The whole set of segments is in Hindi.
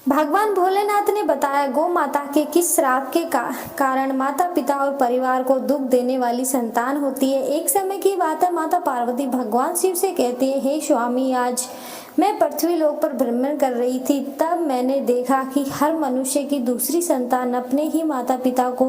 भगवान भोलेनाथ ने बताया गौ माता के किस श्राप के कारण माता पिता और परिवार को दुख देने वाली संतान होती है। एक समय की बात है, माता पार्वती भगवान शिव से कहती है, हे स्वामी, आज मैं पृथ्वी लोक पर भ्रमण कर रही थी, तब मैंने देखा कि हर मनुष्य की दूसरी संतान अपने ही माता पिता को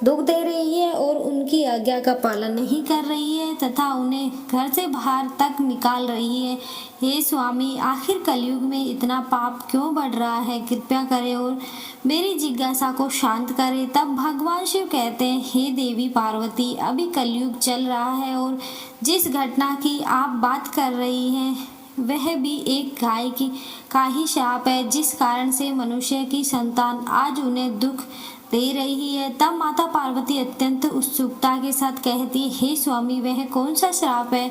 दुख दे रही है और उनकी आज्ञा का पालन नहीं कर रही है तथा उन्हें घर से बाहर तक निकाल रही है। हे स्वामी, आखिर कलयुग में इतना पाप क्यों बढ़ रहा है? कृपया करें और मेरी जिज्ञासा को शांत करें। तब भगवान शिव कहते हैं, हे देवी पार्वती, अभी कलयुग चल रहा है और जिस घटना की आप बात कर रही हैं वह भी एक गाय का ही शाप है, जिस कारण से मनुष्य की संतान आज उन्हें दुख दे रही है। तब माता पार्वती अत्यंत उत्सुकता के साथ कहती, हे स्वामी, वह कौन सा श्राप है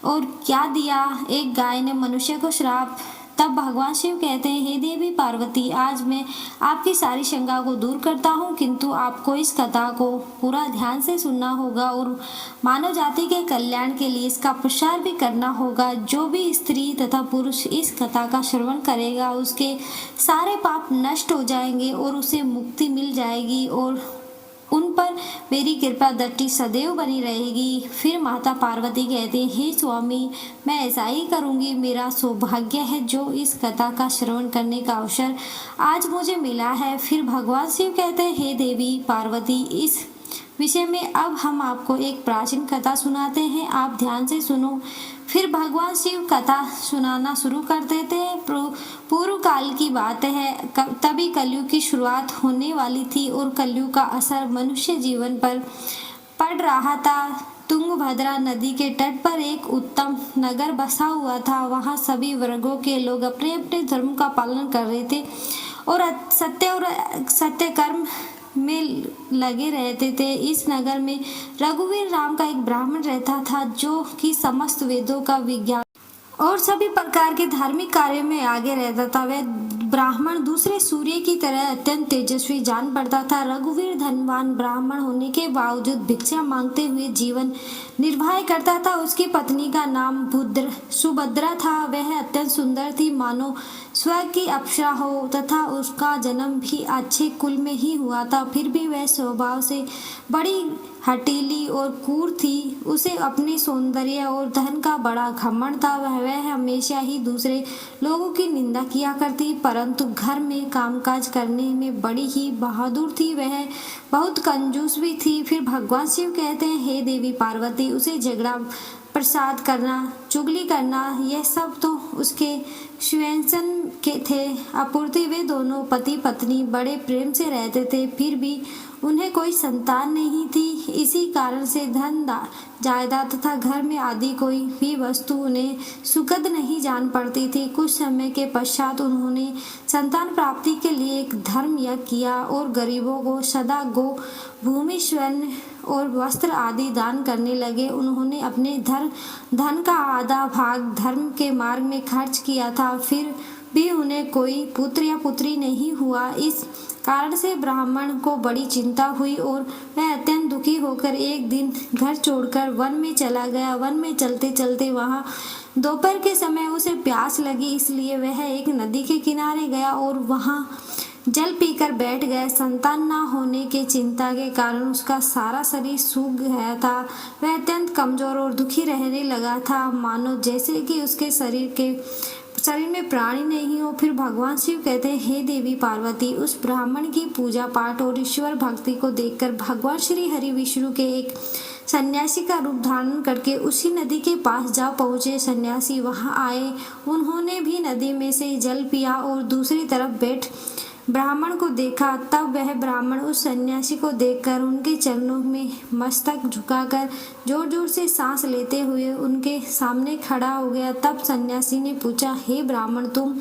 और क्या दिया एक गाय ने मनुष्य को श्राप? तब भगवान शिव कहते हैं, हे देवी पार्वती, आज मैं आपकी सारी शंका को दूर करता हूँ, किंतु आपको इस कथा को पूरा ध्यान से सुनना होगा और मानव जाति के कल्याण के लिए इसका प्रचार भी करना होगा। जो भी स्त्री तथा पुरुष इस कथा का श्रवण करेगा उसके सारे पाप नष्ट हो जाएंगे और उसे मुक्ति मिल जाएगी और उन पर मेरी कृपा दृष्टि सदैव बनी रहेगी। फिर माता पार्वती कहती, हे स्वामी, मैं ऐसा ही करूंगी। मेरा सौभाग्य है जो इस कथा का श्रवण करने का अवसर आज मुझे मिला है। फिर भगवान शिव कहते हैं, हे देवी पार्वती, इस विषय में अब हम आपको एक प्राचीन कथा सुनाते हैं, आप ध्यान से सुनो। फिर भगवान शिव कथा सुनाना शुरू कर देते हैं। पूर्व काल की बात है, तभी कलयुग की शुरुआत होने वाली थी और कलयुग का असर मनुष्य जीवन पर पड़ रहा था। तुंगभद्रा नदी के तट पर एक उत्तम नगर बसा हुआ था। वहाँ सभी वर्गों के लोग अपने अपने धर्म का पालन कर रहे थे और सत्य कर्म में लगे रहते थे। इस नगर में रघुवीर नाम का एक ब्राह्मण रहता था, जो कि समस्त वेदों का विज्ञान और सभी प्रकार के धार्मिक कार्यों में आगे रहता था। वह ब्राह्मण दूसरे सूर्य की तरह अत्यंत तेजस्वी जान पड़ता था। रघुवीर धनवान ब्राह्मण होने के बावजूद भिक्षा मांगते हुए जीवन निर्वाह करता था। उसकी पत्नी का नाम सुभद्रा था। वह अत्यंत सुंदर थी, मानो स्वर्ग की अप्सरा हो, तथा उसका जन्म भी अच्छे कुल में ही हुआ था। फिर भी वह स्वभाव से बड़ी हठीली और क्रूर थी। उसे अपने सौंदर्य और धन का बड़ा घमंड था। वह हमेशा ही दूसरे लोगों की निंदा किया करती, परंतु घर में कामकाज करने में बड़ी ही बहादुर थी। वह बहुत कंजूस भी थी। फिर भगवान शिव कहते हैं, हे देवी पार्वती, उसे झगड़ा प्रसाद करना, चुगली करना, यह सब तो उसके स्वेच्छन के थे आपूर्ति। वे दोनों पति पत्नी बड़े प्रेम से रहते थे, फिर भी उन्हें कोई संतान नहीं थी। इसी कारण से धन जायदाद तथा घर में आदि कोई भी वस्तु उन्हें सुखद नहीं जान पड़ती थी। कुछ समय के पश्चात उन्होंने संतान प्राप्ति के लिए एक धर्म यज्ञ किया और गरीबों को सदा गो, भूमि, स्वर्ण और वस्त्र आदि दान करने लगे। उन्होंने अपने धन का आधा भाग धर्म के मार्ग में खर्च किया था, फिर भी उन्हें कोई पुत्र या पुत्री नहीं हुआ। इस कारण से ब्राह्मण को बड़ी चिंता हुई और वह अत्यंत दुखी होकर एक दिन घर छोड़कर वन में चला गया। वन में चलते चलते वहां दोपहर के समय उसे प्यास लगी, इसलिए वह एक नदी के किनारे गया और वहां जल पीकर बैठ गया। संतान न होने के चिंता के कारण उसका सारा शरीर सूख गया था। वह अत्यंत कमजोर और दुखी रहने लगा था, मानो जैसे कि उसके शरीर में प्राणी नहीं हो। फिर भगवान शिव कहते हैं, हे देवी पार्वती, उस ब्राह्मण की पूजा पाठ और ईश्वर भक्ति को देखकर भगवान श्री हरि विष्णु के एक सन्यासी का रूप धारण करके उसी नदी के पास जा पहुंचे। सन्यासी वहां आए, उन्होंने भी नदी में से जल पिया और दूसरी तरफ बैठ ब्राह्मण को देखा। तब वह ब्राह्मण उस सन्यासी को देखकर उनके चरणों में मस्तक झुकाकर जोर जोर से सांस लेते हुए उनके सामने खड़ा हो गया। तब सन्यासी ने पूछा, हे ब्राह्मण, तुम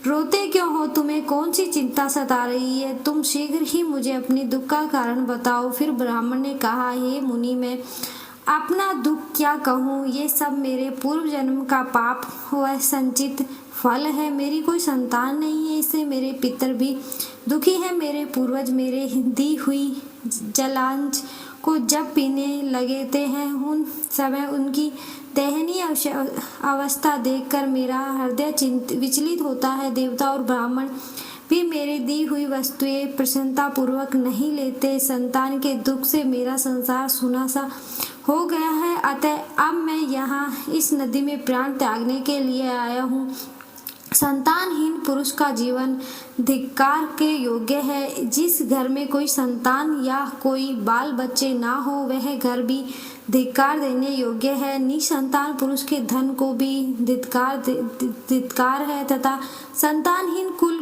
रोते क्यों हो? तुम्हें कौन सी चिंता सता रही है? तुम शीघ्र ही मुझे अपनी दुख का कारण बताओ। फिर ब्राह्मण ने कहा, हे मुनि, मैं अपना दुख क्या कहूँ? ये सब मेरे पूर्व जन्म का पाप हुआ संचित फल है। मेरी कोई संतान नहीं है, इससे मेरे पितर भी दुखी है। मेरे पूर्वज मेरे दी हुई जलांश को जब पीने लगते हैं, उन समय उनकी दयनीय अवस्था देखकर मेरा हृदय विचलित होता है। देवता और ब्राह्मण भी मेरी दी हुई वस्तुएं प्रसन्नता पूर्वक नहीं लेते। संतान के दुख से मेरा संसार सूना सा हो गया है, अतः अब मैं यहाँ इस नदी में प्राण त्यागने के लिए आया हूँ। संतानहीन पुरुष का जीवन धिक्कार के योग्य है। जिस घर में कोई संतान या कोई बाल बच्चे ना हो वह घर भी धिक्कार देने योग्य है। निसंतान पुरुष के धन को भी धिक्कार है तथा संतानहीन कुल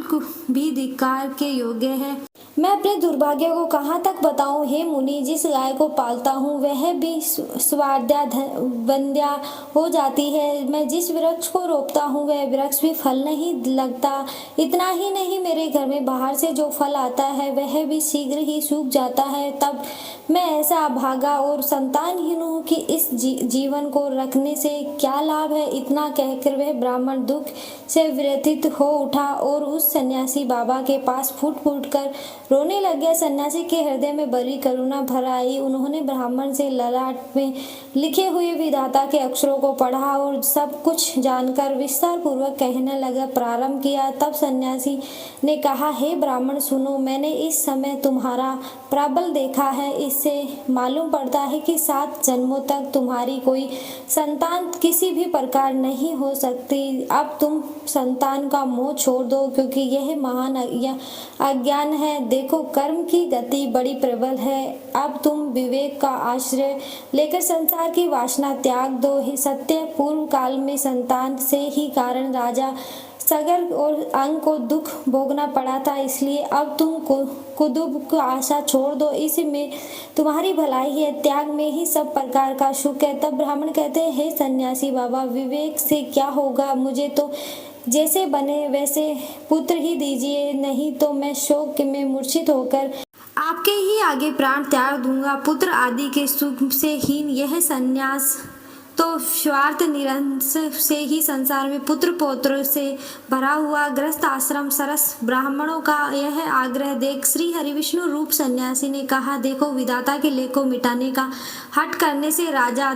भी धिक्कार के योग्य है। मैं अपने दुर्भाग्य को कहाँ तक बताऊं हे मुनि। जिस गाय को पालता हूँ वह भी स्वाद्या बंध्या हो जाती है। मैं जिस वृक्ष को रोपता हूँ वह वृक्ष भी फल नहीं लगता। इतना ही नहीं, मेरे घर में बाहर से जो फल आता है वह भी शीघ्र ही सूख जाता है। तब मैं ऐसा अभागा और संतानहीन हूँ कि इस जीवन को रखने से क्या लाभ है। इतना कहकर वह ब्राह्मण दुख से व्यथित हो उठा और उस सन्यासी बाबा के पास फूट फूट कर रोने लग गया। सन्यासी के हृदय में बड़ी करुणा भर आई। उन्होंने ब्राह्मण से ललाट में लिखे हुए विधाता के अक्षरों को पढ़ा और सब कुछ जानकर विस्तार पूर्वक कहने लगा प्रारंभ किया। तब सन्यासी ने कहा, हे ब्राह्मण सुनो, मैंने इस समय तुम्हारा प्राबल्य देखा है। इससे मालूम पड़ता है कि 7 जन्मों तक तुम्हारी कोई संतान किसी भी प्रकार नहीं हो सकती। अब तुम संतान का मोह छोड़ दो, क्योंकि यह महान अज्ञान है। देखो, कर्म की गति बड़ी प्रबल है। अब तुम विवेक का आश्रय लेकर संसार की वासना त्याग दो। ही सत्य पूर्व काल में संतान से ही कारण राजा सगर और अंग को दुख भोगना पड़ा था, इसलिए अब तुम कुदुब को आशा छोड़ दो। इसमें तुम्हारी भलाई है, त्याग में ही सब प्रकार का सुख है। तब ब्राह्मण कहते हैं, हे सन्यासी बाबा, विवेक से क्या होगा? मुझे तो जैसे बने वैसे पुत्र ही दीजिए, नहीं तो मैं शोक में मूर्छित होकर आपके ही आगे प्राण त्याग दूंगा। पुत्र आदि के सुख से हीन यह सन्यास तो स्वार्थ निरंश से ही संसार में पुत्र पौत्र से भरा हुआ ग्रस्त आश्रम सरस ब्राह्मणों का यह आग्रह देख श्री हरिविष्णु रूप सन्यासी ने कहा, देखो, विधाता के लेख को मिटाने का हट करने से राजा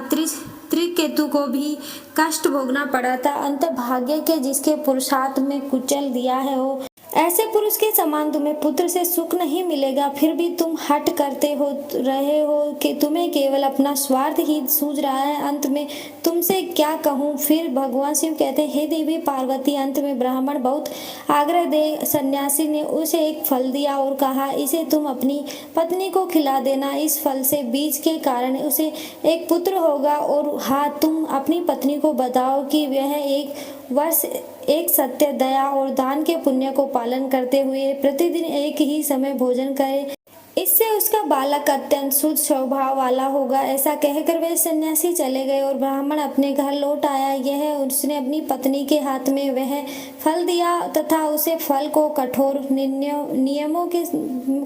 त्रिकेतु को भी कष्ट भोगना पड़ा था। अंत भाग्य के जिसके पुरुषार्थ में कुचल दिया है हो, ऐसे पुरुष के समान तुम्हें पुत्र से सुख नहीं मिलेगा। फिर भी तुम हट करते रहे हो कि तुम्हें केवल अपना स्वार्थ ही सूझ रहा है। अंत में तुमसे क्या कहूँ। फिर भगवान शिव कहते हैं, हे देवी पार्वती, अंत में ब्राह्मण बहुत आग्रह दे सन्यासी ने उसे एक फल दिया और कहा, इसे तुम अपनी पत्नी को खिला देना। इस फल से बीज के कारण उसे एक पुत्र होगा। और हाँ, तुम अपनी पत्नी को बताओ कि वह एक वर्ष एक सत्य, दया और दान के पुण्य को पालन करते हुए प्रतिदिन एक ही समय भोजन करे। इससे उसका बालक अत्यंत शुद्ध स्वभाव वाला होगा। ऐसा कहकर वे सन्यासी चले गए और ब्राह्मण अपने घर लौट आया। यह उसने अपनी पत्नी के हाथ में वह फल दिया तथा उसे फल को कठोर नियमों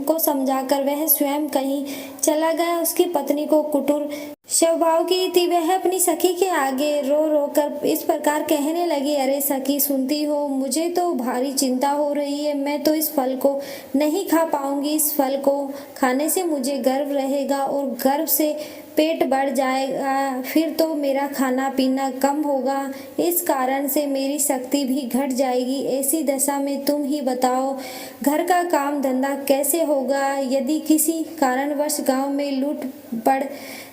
को समझाकर वह स्वयं कहीं चला गया। उसकी पत्नी को कुटुर स्वभाव की थी। वह अपनी सखी के आगे रो रो कर इस प्रकार कहने लगी, अरे सखी, सुनती हो, मुझे तो भारी चिंता हो रही है। मैं तो इस फल को नहीं खा पाऊंगी। इस फल को खाने से मुझे गर्व रहेगा और गर्व से पेट बढ़ जाएगा। फिर तो मेरा खाना पीना कम होगा। इस कारण से मेरी शक्ति भी घट जाएगी। ऐसी दशा में तुम ही बताओ, घर का काम धंधा कैसे होगा? यदि किसी कारणवश गांव में लूट पड़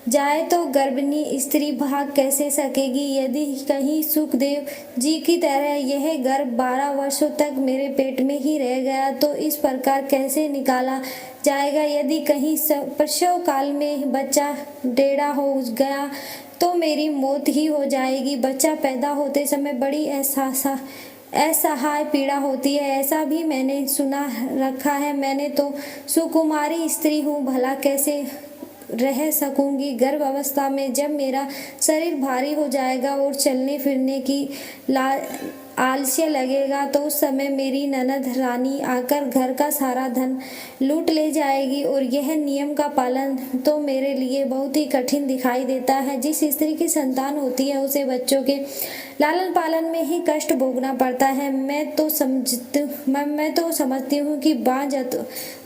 जाए तो गर्भिणी स्त्री भाग कैसे सकेगी? यदि कहीं सुखदेव जी की तरह यह गर्भ 12 वर्षों तक मेरे पेट में ही रह गया तो इस प्रकार कैसे निकाला जाएगा? यदि कहीं प्रसव काल में बच्चा टेढ़ा हो गया तो मेरी मौत ही हो जाएगी। बच्चा पैदा होते समय बड़ी असहाय पीड़ा होती है, ऐसा भी मैंने सुना रखा है। मैंने तो सुकुमारी स्त्री हूँ, भला कैसे रह सकूंगी? गर्भ अवस्था में जब मेरा शरीर भारी हो जाएगा और चलने फिरने की आलस्य लगेगा तो उस समय मेरी ननद रानी आकर घर का सारा धन लूट ले जाएगी। और यह नियम का पालन तो मेरे लिए बहुत ही कठिन दिखाई देता है। जिस स्त्री की संतान होती है उसे बच्चों के लालन पालन में ही कष्ट भोगना पड़ता है। मैं तो समझती हूँ कि बांझ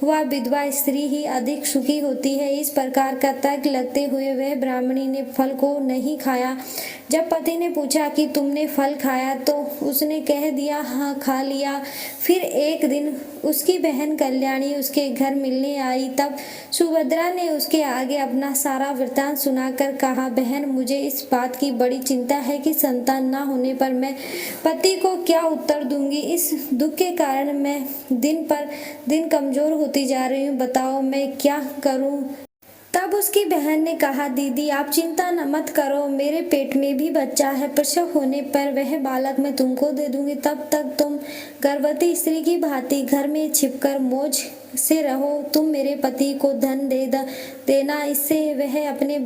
व विधवा स्त्री ही अधिक सुखी होती है। इस प्रकार का तर्क लगते हुए वह ब्राह्मणी ने फल को नहीं खाया। जब पति ने पूछा कि तुमने फल खाया तो उसने कह दिया हाँ खा लिया। फिर एक दिन उसकी बहन कल्याणी उसके घर मिलने आई। तब सुभद्रा ने उसके आगे अपना सारा वृत्तांत सुनाकर कहा, बहन मुझे इस बात की बड़ी चिंता है कि संतान न होने पर मैं पति को क्या उत्तर दूंगी। इस दुख के कारण मैं दिन पर दिन कमजोर होती जा रही हूँ। बताओ मैं क्या करूँ। तब उसकी बहन ने कहा, दीदी आप चिंता न मत करो, मेरे पेट में भी बच्चा है। प्रसव होने पर वह बालक मैं तुमको दे दूंगी। तब तक तुम गर्भवती स्त्री की भांति घर में छिपकर मौज से रहो। तुम मेरे पति को धन देना, इससे वह अपने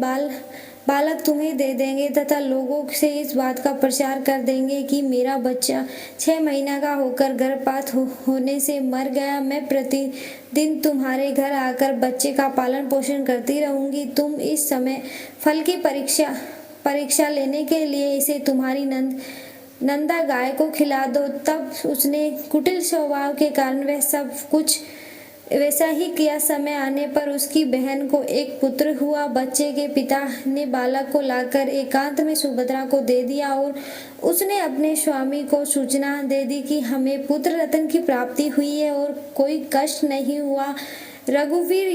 बालक तुम्हें दे देंगे तथा लोगों से इस बात का प्रचार कर देंगे कि मेरा बच्चा 6 महीना का होकर गर्भपात होने से मर गया। मैं प्रतिदिन तुम्हारे घर आकर बच्चे का पालन पोषण करती रहूंगी। तुम इस समय फल की परीक्षा लेने के लिए इसे तुम्हारी नंदा गाय को खिला दो। तब उसने कुटिल स्वभाव के कारण वह सब कुछ वैसा ही किया। समय आने पर उसकी बहन को एक पुत्र हुआ। बच्चे के पिता ने बालक को लाकर एकांत में सुभद्रा को दे दिया और उसने अपने स्वामी को सूचना दे दी कि हमें पुत्र रत्न की प्राप्ति हुई है और कोई कष्ट नहीं हुआ। रघुवीर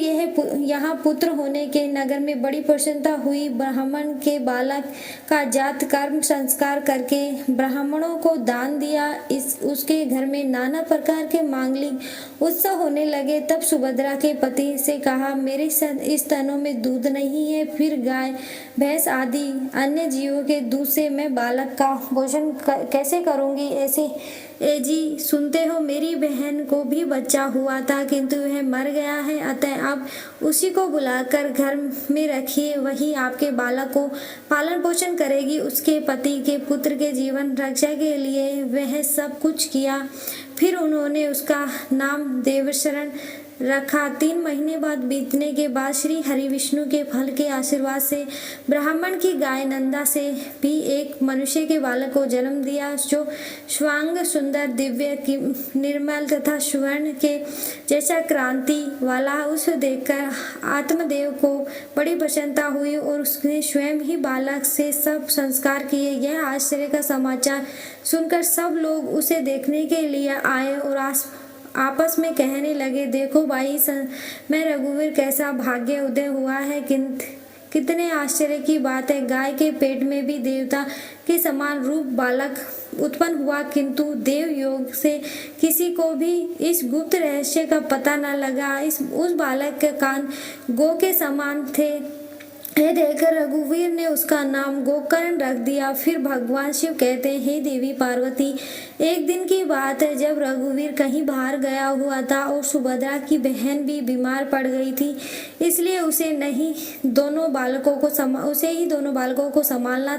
यहाँ पुत्र होने के नगर में बड़ी प्रसन्नता हुई। ब्राह्मण के बालक का जात कर्म संस्कार करके ब्राह्मणों को दान दिया। उसके घर में नाना प्रकार के मांगलिक उत्सव होने लगे। तब सुभद्रा के पति से कहा, मेरे इस स्तनों में दूध नहीं है, फिर गाय भैंस आदि अन्य जीवों के दूध से मैं बालक का भोजन कैसे करूंगी। ऐसे जी सुनते हो, मेरी बहन को भी बच्चा हुआ था किंतु वह मर गया है। अतः आप उसी को बुलाकर घर में रखिए, वही आपके बालक को पालन पोषण करेगी। उसके पति के पुत्र के जीवन रक्षा के लिए वह सब कुछ किया। फिर उन्होंने उसका नाम देवशरण रखा। 3 महीने बाद बीतने के बाद श्री हरि विष्णु के फल के आशीर्वाद से ब्राह्मण की गाय नंदा से भी एक मनुष्य के बालक को जन्म दिया, जो स्वांग सुंदर दिव्य निर्मल तथा स्वर्ण के जैसा क्रांति वाला। उसे देखकर आत्मदेव को बड़ी प्रसन्नता हुई और उसने स्वयं ही बालक से सब संस्कार किए। यह आश्चर्य का समाचार सुनकर सब लोग उसे देखने के लिए आए और आपस में कहने लगे, देखो भाई मैं रघुवीर कैसा भाग्य उदय हुआ है। कितने आश्चर्य की बात है। गाय के पेट में भी देवता के समान रूप बालक उत्पन्न हुआ, किंतु देव योग से किसी को भी इस गुप्त रहस्य का पता न लगा। उस बालक के कान गौ के समान थे। यह देखकर रघुवीर ने उसका नाम गोकर्ण रख दिया। फिर भगवान शिव कहते हैं, हे देवी पार्वती, एक दिन की बात है जब रघुवीर कहीं बाहर गया हुआ था और सुभद्रा की बहन भी बीमार पड़ गई थी, इसलिए उसे ही दोनों बालकों को संभालना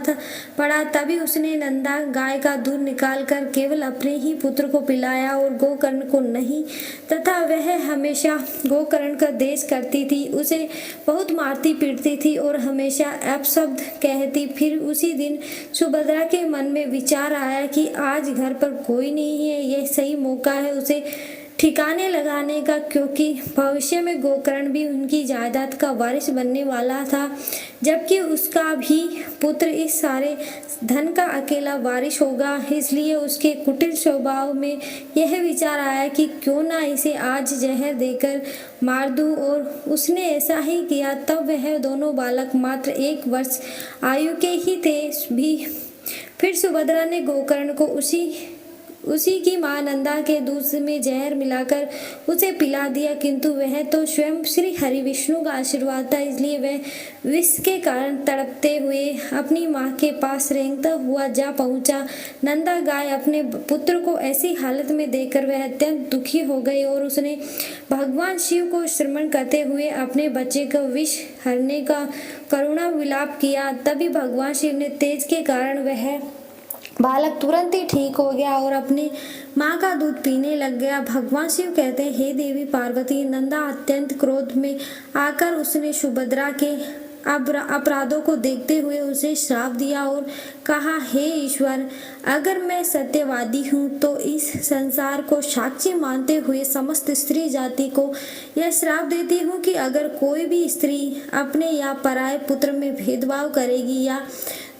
पड़ा। तभी उसने नंदा गाय का दूध निकालकर केवल अपने ही पुत्र को पिलाया और गोकर्ण को नहीं, तथा वह हमेशा गोकर्ण का देश करती थी, उसे बहुत मारती पीटती थी और हमेशा अपशब्द कहती। फिर उसी दिन सुभद्रा के मन में विचार आया कि आज घर पर कोई नहीं है, यह सही मौका है उसे ठिकाने लगाने का, क्योंकि भविष्य में गोकर्ण भी उनकी जायदाद का वारिस बनने वाला था, जबकि उसका भी पुत्र इस सारे धन का अकेला वारिस होगा। इसलिए उसके कुटिल स्वभाव में यह विचार आया कि क्यों ना इसे आज जहर देकर मार दूं, और उसने ऐसा ही किया। तब वह दोनों बालक मात्र 1 वर्ष आयु के ही थे भी। फिर सुभद्रा ने गोकर्ण को उसी की मां नंदा के दूध में जहर मिलाकर उसे पिला दिया, किंतु वह तो स्वयं श्री हरि विष्णु का आशीर्वाद था, इसलिए वह विष के कारण तड़पते हुए अपनी मां के पास रेंगता हुआ जा पहुंचा। नंदा गाय अपने पुत्र को ऐसी हालत में देखकर वह अत्यंत दुखी हो गई और उसने भगवान शिव को स्मरण करते हुए अपने बच्चे को विष हरने का करुणा विलाप किया। तभी भगवान शिव ने तेज के कारण वह बालक तुरंत ही ठीक हो गया और अपनी माँ का दूध पीने लग गया। भगवान शिव कहते हैं, हे देवी पार्वती, नंदा अत्यंत क्रोध में आकर उसने सुभद्रा के अपराधों को देखते हुए उसे श्राप दिया और कहा, हे ईश्वर, अगर मैं सत्यवादी हूँ तो इस संसार को साक्षी मानते हुए समस्त स्त्री जाति को यह श्राप देती हूँ कि अगर कोई भी स्त्री अपने या पराये पुत्र में भेदभाव करेगी या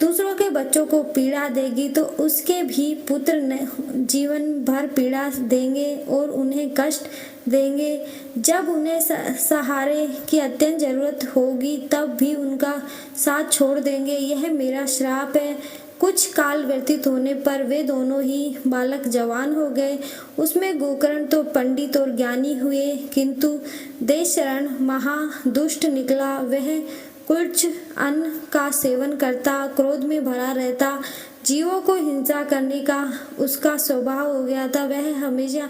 दूसरों के बच्चों को पीड़ा देगी तो उसके भी पुत्र जीवन भर पीड़ा देंगे और उन्हें कष्ट देंगे। जब उन्हें सहारे की अत्यंत जरूरत होगी तब भी उनका साथ छोड़ देंगे। यह मेरा श्राप है। कुछ काल व्यतीत होने पर वे दोनों ही बालक जवान हो गए। उसमें गोकर्ण तो पंडित और ज्ञानी हुए, किंतु देशरण महा दुष्ट निकला। वह कुछ अन्न का सेवन करता, क्रोध में भरा रहता, जीवों को हिंसा करने का उसका स्वभाव हो गया था। वह हमेशा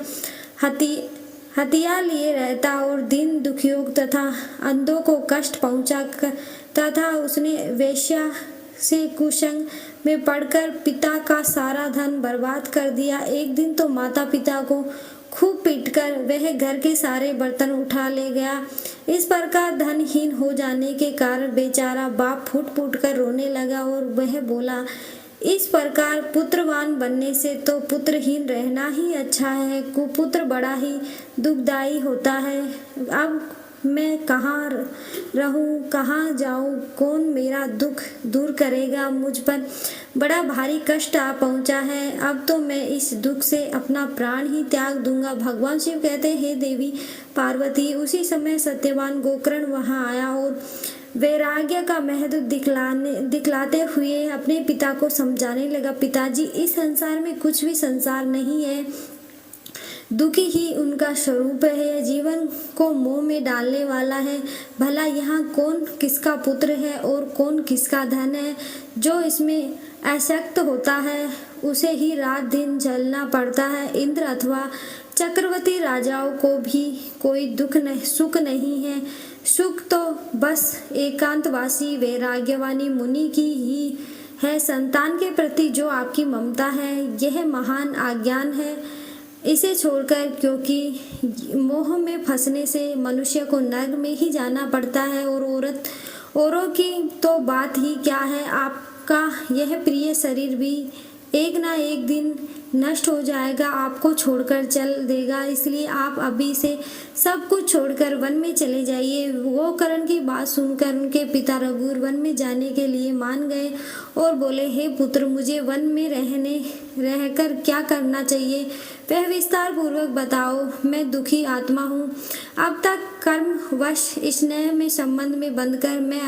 हथियार लिए रहता और दीन दुखियों तथा अंधों को कष्ट पहुंचाता था। उसने वेश्या से कुसंग में पड़कर पिता का सारा धन बर्बाद कर दिया। एक दिन तो माता पिता को खूब पीटकर वह घर के सारे बर्तन उठा ले गया। इस प्रकार धनहीन हो जाने के कारण बेचारा बाप फूट फूट कर रोने लगा और वह बोला, इस प्रकार पुत्रवान बनने से तो पुत्रहीन रहना ही अच्छा है। कुपुत्र बड़ा ही दुखदायी होता है। अब मैं कहाँ रहूं, कहाँ जाऊं, कौन मेरा दुख दूर करेगा। मुझ पर बड़ा भारी कष्ट आ पहुंचा है। अब तो मैं इस दुख से अपना प्राण ही त्याग दूंगा। भगवान शिव कहते, हे देवी पार्वती। उसी समय सत्यवान गोकर्ण वहां आया और वैराग्य का महत्व दिखलाते हुए अपने पिता को समझाने लगा, पिताजी, इस संसार में कुछ भी संसार नहीं है, दुखी ही उनका स्वरूप है, जीवन को मोह में डालने वाला है। भला यहाँ कौन किसका पुत्र है और कौन किसका धन है। जो इसमें आसक्त होता है उसे ही रात दिन जलना पड़ता है। इंद्र अथवा चक्रवर्ती राजाओं को भी कोई सुख नहीं है। सुख तो बस एकांतवासी वैराग्यवानी मुनि की ही है। संतान के प्रति जो आपकी ममता है यह महान अज्ञान है। इसे छोड़कर, क्योंकि मोह में फंसने से मनुष्य को नर्क में ही जाना पड़ता है और औरों की तो बात ही क्या है। आपका यह प्रिय शरीर भी एक ना एक दिन नष्ट हो जाएगा, आपको छोड़कर चल देगा। इसलिए आप अभी से सब कुछ छोड़कर वन में चले जाइए। गोकर्ण की बात सुनकर उनके पिता रघुवीर वन में जाने के लिए मान गए और बोले, हे पुत्र, मुझे वन में रहकर क्या करना चाहिए वह विस्तार पूर्वक बताओ। मैं दुखी आत्मा हूँ। अब तक कर्मवश स्नेह में संबंध में बंधकर मैं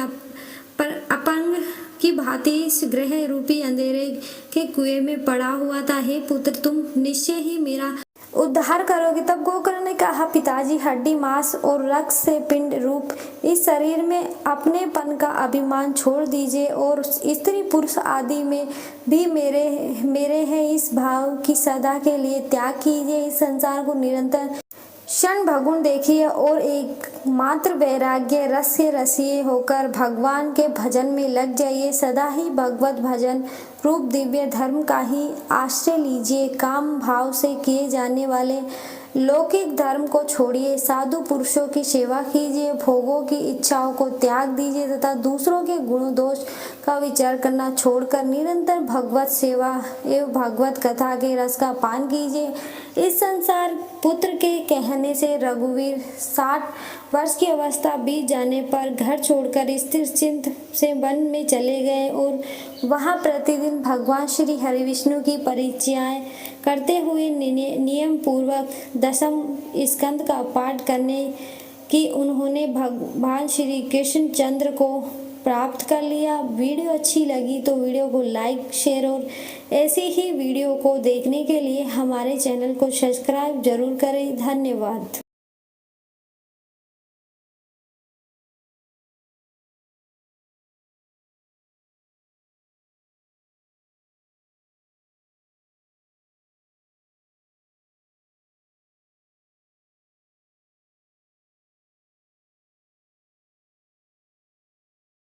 अपंग की भांति इस ग्रह रूपी अंधेरे के कुएं में पड़ा हुआ था। हे पुत्र, तुम निश्चय ही मेरा उद्धार करोगे। तब गोकर्ण ने कहा, पिताजी, हड्डी मांस और रक्त से पिंड रूप इस शरीर में अपनेपन का अभिमान छोड़ दीजिए और स्त्री पुरुष आदि में भी मेरे हैं इस भाव की सदा के लिए त्याग कीजिए। इस संसार को निरंतर क्षण भगुन देखिए और एक मात्र वैराग्य रस से रसिए होकर भगवान के भजन में लग जाइए। सदा ही भगवत भजन रूप दिव्य धर्म का ही आश्रय लीजिए। काम भाव से किए जाने वाले लौकिक धर्म को छोड़िए, साधु पुरुषों की सेवा कीजिए, भोगों की इच्छाओं को त्याग दीजिए तथा दूसरों के गुण दोष का विचार करना छोड़कर निरंतर भगवत सेवा एवं भगवत कथा के रस का पान कीजिए। इस संसार पुत्र के कहने से रघुवीर 60 वर्ष की अवस्था बीत जाने पर घर छोड़कर स्थिर चित्त से वन में चले गए और वहां प्रतिदिन भगवान श्री हरि विष्णु की परिचर्याएं करते हुए नियम पूर्वक 10वें स्कंद का पाठ करने की उन्होंने भगवान श्री कृष्ण चंद्र को प्राप्त कर लिया। वीडियो अच्छी लगी तो वीडियो को लाइक, शेयर और ऐसी ही वीडियो को देखने के लिए हमारे चैनल को सब्सक्राइब जरूर करें। धन्यवाद।